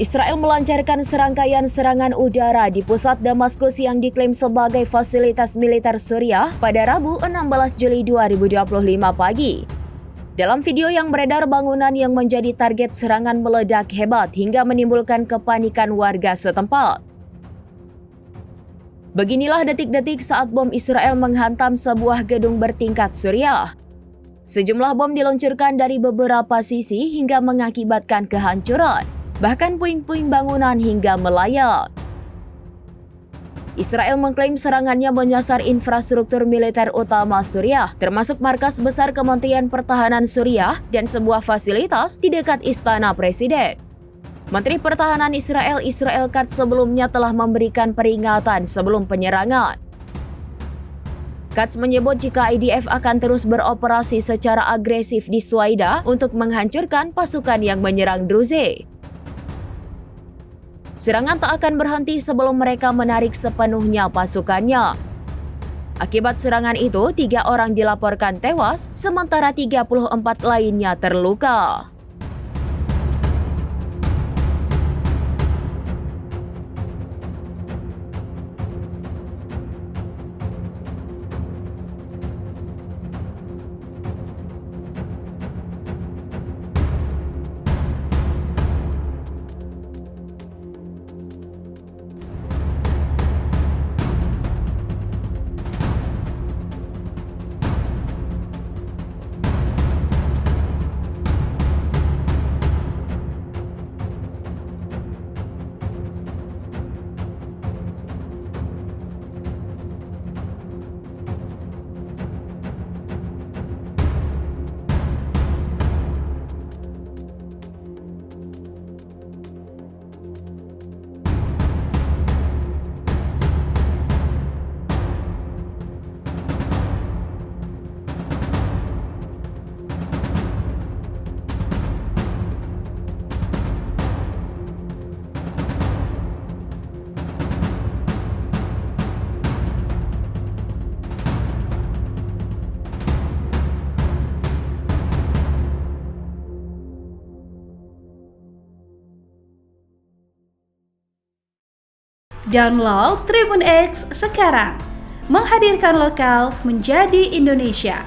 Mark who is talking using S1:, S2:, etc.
S1: Israel melancarkan serangkaian serangan udara di pusat Damaskus yang diklaim sebagai fasilitas militer Suriah pada Rabu 16 Juli 2025 pagi. Dalam video yang beredar, bangunan yang menjadi target serangan meledak hebat hingga menimbulkan kepanikan warga setempat. Beginilah detik-detik saat bom Israel menghantam sebuah gedung bertingkat Suriah. Sejumlah bom diluncurkan dari beberapa sisi hingga mengakibatkan kehancuran. Bahkan puing-puing bangunan hingga melayang. Israel mengklaim serangannya menyasar infrastruktur militer utama Suriah, termasuk markas besar Kementerian Pertahanan Suriah dan sebuah fasilitas di dekat Istana Presiden. Menteri Pertahanan Israel Katz sebelumnya telah memberikan peringatan sebelum penyerangan. Katz menyebut jika IDF akan terus beroperasi secara agresif di Suwaida untuk menghancurkan pasukan yang menyerang Druze. Serangan tak akan berhenti sebelum mereka menarik sepenuhnya pasukannya. Akibat serangan itu, 3 orang dilaporkan tewas, sementara 34 lainnya terluka.
S2: Download Tribun X sekarang, menghadirkan lokal menjadi Indonesia.